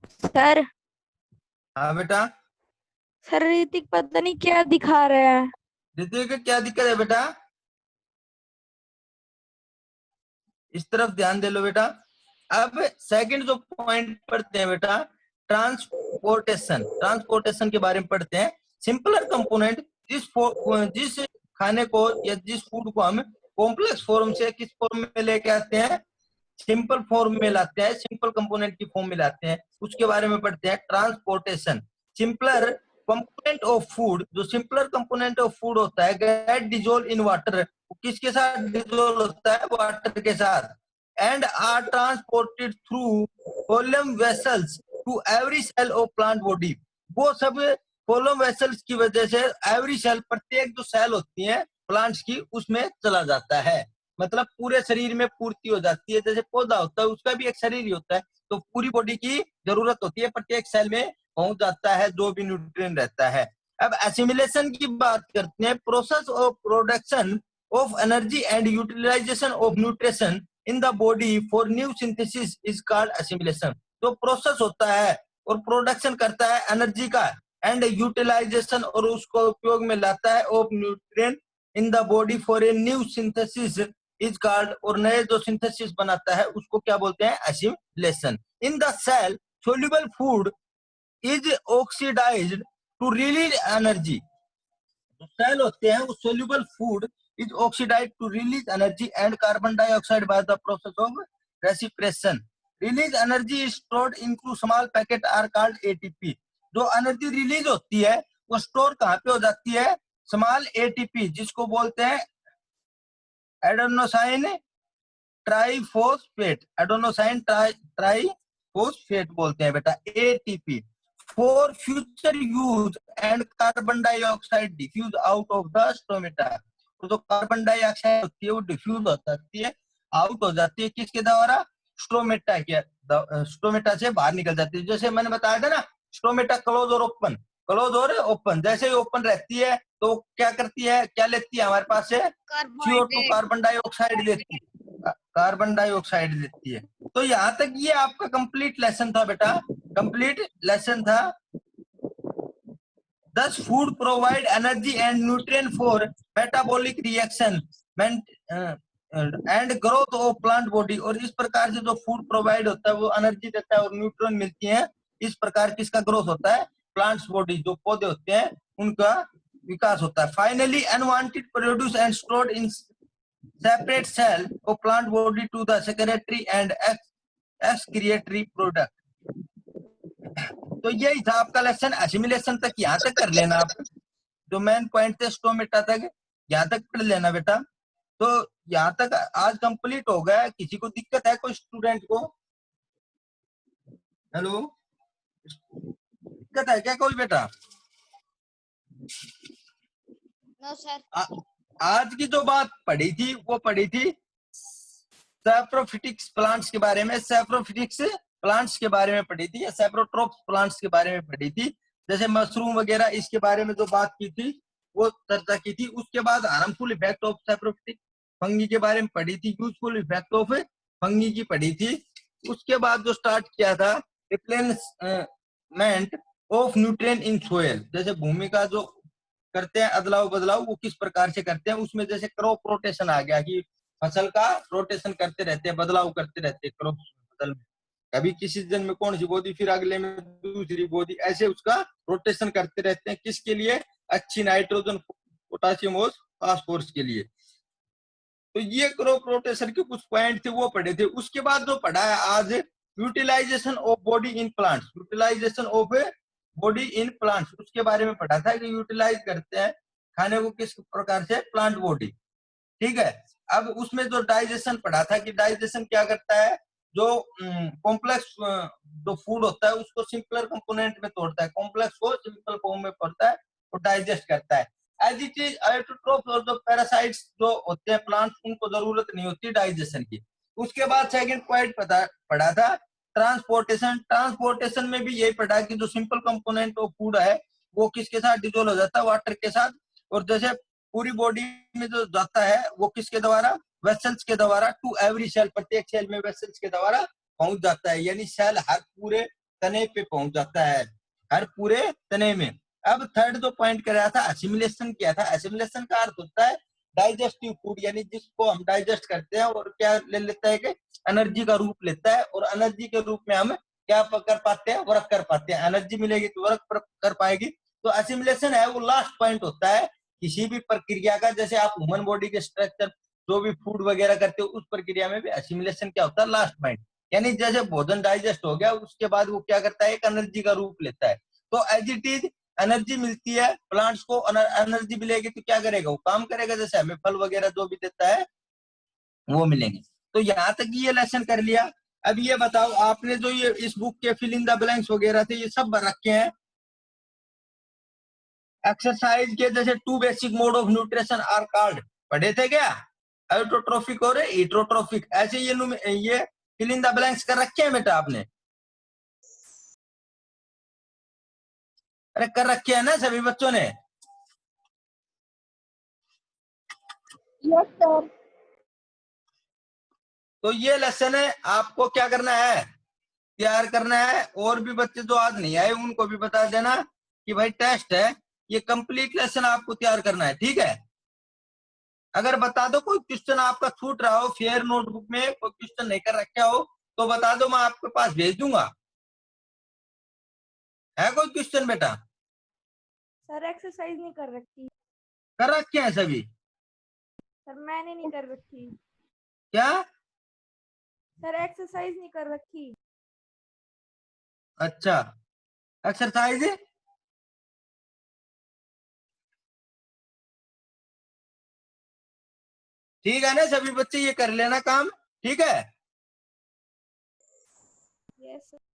Sir. हाँ बेटा। Sir Hrithik पता नहीं क्या दिखा रहा है। ऋतिक क्या दिक्कत है बेटा? इस तरफ ध्यान दे लो बेटा। अब सेकंड जो पॉइंट पढ़ते हैं बेटा, ट्रांसपोर्टेशन। ट्रांसपोर्टेशन के बारे में पढ़ते हैं। सिंपलर कंपोनेंट, जिस खाने को या जिस फूड को हम कॉम्प्लेक्स फॉर्म से किस फॉर्म में लेके आते हैं, सिंपल फॉर्म में लाते हैं, सिंपल कंपोनेंट की फॉर्म में लाते हैं, उसके बारे में पढ़ते हैं। Transportation. Simpler component of food, जो सिंपलर कंपोनेंट ऑफ फूड होता है, गेट डिजोल्व इन वाटर, किसके साथ डिजोल्व होता है? वाटर के साथ। And are transported through xylem vessels to every cell of plant body. वो सब कोलम वेसल्स की वजह से एवरी सेल, प्रत्येक जो सेल होती है प्लांट्स की, उसमें चला जाता है। मतलब पूरे शरीर में पूर्ति हो जाती है। जैसे पौधा होता है, उसका भी एक शरीर ही होता है, तो पूरी बॉडी की जरूरत होती है, प्रत्येक सेल में पहुंच जाता है जो भी न्यूट्रिएंट रहता है। अब एसिमिलेशन की बात करते हैं। Process of production of energy and utilization of nutrition in the body for new synthesis is called assimilation. जो प्रोसेस होता है और प्रोडक्शन करता है एनर्जी का, एंड यूटिलाइजेशन, और उसको उपयोग में लाता है, of nutrient in the body for a new synthesis is called, और नए जो सिंथेसिस बनाता है उसको क्या बोलते हैं? Assimilation. In the cell soluble food is oxidised to release energy. Cell होते हैं वो soluble food is oxidised to release energy and carbon dioxide by the process of respiration. Release energy is stored into small packet are called ATP. जो energy release होती है वो store कहाँ पे हो जाती है? स्मॉल एटीपी, जिसको बोलते हैं एडेनोसाइन ट्राइफॉस्फेट। एडेनोसाइन ट्राइफॉस्फेट बोलते हैं बेटा, ATP. For future use and carbon dioxide diffuse out of the stomata. तो जो कार्बन डाइऑक्साइड होती है वो डिफ्यूज हो जाती है, आउट हो जाती है, किसके द्वारा? स्टोमेटा के। स्टोमेटा से बाहर निकल जाती है। जैसे मैंने बताया था ना, स्टोमेटा क्लोज और ओपन, क्लोज और ओपन। जैसे ही ओपन रहती है तो क्या करती है, क्या लेती है हमारे पास से? CO2, कार्बन डाइऑक्साइड लेती है, कार्बन डाइऑक्साइड लेती है। तो यहाँ तक ये आपका कंप्लीट लेसन था बेटा, कंप्लीट लेसन था। Thus food provide energy and nutrient for metabolic reaction and growth of plant body। और इस प्रकार से जो फूड प्रोवाइड होता है वो एनर्जी देता है और न्यूट्रिएंट मिलती है। इस प्रकार किसका ग्रोथ होता है? प्लांट्स बॉडी, जो पौधे होते हैं उनका विकास होता है। Finally unwanted produce and stored in separate cell of plant body to the secretory and excretory product. तो यही था आपका लेसन। एसिमिलेशन तक यहाँ तक कर लेना आप, जो मेन पॉइंट थे स्टोमेटा तक यहाँ तक पढ़ लेना बेटा। तो यहाँ तक आज कंप्लीट हो गया। किसी को दिक्कत है कोई स्टूडेंट को? हेलो, दिक्कत है क्या कोई बेटा? No sir. आज की जो बात पढ़ी थी वो पढ़ी थी सैप्रोफिटिक्स प्लांट्स के बारे में। सैप्रोफिटिक्स प्लांट्स के बारे में पढ़ी थी, या सैप्रोट्रोप्स प्लांट्स के बारे में पढ़ी थी। जैसे मशरूम वगैरह, इसके बारे में जो बात की थी वो चर्चा की थी। उसके बाद harmful effect of saprophytic fungi के बारे में पढ़ी थी, यूजफुल इफेक्ट ऑफ फंगी की पढ़ी थी। उसके बाद जो स्टार्ट किया था replacement of nutrient in soil. जैसे भूमि का जो करते हैं अदलाव बदलाव, वो किस प्रकार से करते हैं, उसमें जैसे क्रॉप रोटेशन आ गया कि फसल का रोटेशन करते रहते हैं, बदलाव करते रहते हैं क्रॉप बदल में। कभी किसी सीजन में कौन सी बोदी, फिर अगले में दूसरी बोदी, ऐसे उसका रोटेशन करते रहते हैं। किसके लिए? अच्छी नाइट्रोजन, पोटाशियम और फास्फोरस के लिए। तो ये क्रॉप रोटेशन के कुछ पॉइंट थे वो पढ़े थे। उसके बाद जो पढ़ा है आज, utilization of body in plants. Utilization of body in plants, उसके बारे में पढ़ा था कि यूटिलाइज करते हैं खाने को किस प्रकार से, प्लांट बॉडी। ठीक है। अब उसमें जो डाइजेशन पढ़ा था कि डाइजेशन क्या करता है, जो कॉम्प्लेक्स जो फूड होता है उसको सिंपलर कंपोनेंट में तोड़ता है, कॉम्प्लेक्स को सिंपल फॉर्म में पड़ता है और डाइजेस्ट करता है। एज इट इज ऑटोट्रोफ और जो पैरासाइट्स जो होते हैं प्लांट्स, उनको जरूरत नहीं होती डाइजेशन की। उसके बाद सेकंड पॉइंट पढ़ा था ट्रांसपोर्टेशन। ट्रांसपोर्टेशन में भी यही पढ़ा कि जो सिंपल कंपोनेंट ऑफ फूड है वो किसके साथ डिजोल्व हो जाता है? वाटर के साथ। और जैसे पूरी बॉडी में जो जाता है वो किसके द्वारा? वेसल्स के द्वारा। टू एवरी सेल, प्रत्येक सेल में वेसल्स के द्वारा पहुंच जाता है। यानी सेल हर पूरे तने पे पहुंच जाता है, हर पूरे तने में। अब थर्ड जो पॉइंट कर रहा था, असिमिलेशन किया था। असिमिलेशन का अर्थ होता है डाइजेस्टिव फूड, यानी जिसको हम डाइजेस्ट करते हैं और क्या ले लेता है कि एनर्जी का रूप लेता है, और एनर्जी के रूप में हम क्या कर पाते हैं, वर्क कर पाते हैं। एनर्जी मिलेगी तो वर्क कर पाएगी। तो असिमिलेशन है वो लास्ट पॉइंट होता है किसी भी प्रक्रिया का। जैसे आप ह्यूमन बॉडी के स्ट्रक्चर जो भी फूड वगैरह करते हो, उस प्रक्रिया में भी असिमिलेशन क्या होता है, लास्ट पॉइंट। यानी जैसे भोजन डाइजेस्ट हो गया, उसके बाद वो क्या करता है, एक एनर्जी का रूप लेता है। तो एज इट इज एनर्जी मिलती है प्लांट्स को। एनर्जी मिलेगी तो क्या करेगा, वो काम करेगा। जैसे हमें फल वगैरह जो भी देता है वो मिलेंगे। तो यहाँ तक ये लेसन कर लिया। अब ये बताओ, आपने जो ये इस बुक के फिल इन द ब्लैंक्स वगैरह थे, ये सब रखे हैं एक्सरसाइज के। जैसे 2 basic mode of nutrition are called, पढ़े थे क्या, ऑटोट्रोफिक और हीटरोट्रोफिक। ऐसे ये फिल इन द ब्लैंक्स कर रखे हैं बेटा आपने? अरे कर रखे हैं ना सभी बच्चों ने? Yes sir. तो ये लेसन है, आपको क्या करना है, तैयार करना है। और भी बच्चे जो आज नहीं आए उनको भी बता देना कि भाई टेस्ट है, ये कंप्लीट लेसन आपको तैयार करना है, ठीक है। अगर बता दो कोई क्वेश्चन आपका छूट रहा हो, फेयर नोटबुक में कोई क्वेश्चन नहीं कर रखा हो तो बता दो, मैं आपके पास भेज दूंगा। है कोई क्वेश्चन बेटा? सर एक्सरसाइज नहीं कर रखी। कर रखे हैं सभी? सर मैंने नहीं कर रखी। क्या? सर एक्सरसाइज नहीं कर रखी। अच्छा, एक्सरसाइज ठीक है ना, सभी बच्चे ये कर लेना काम, ठीक है। Yes sir.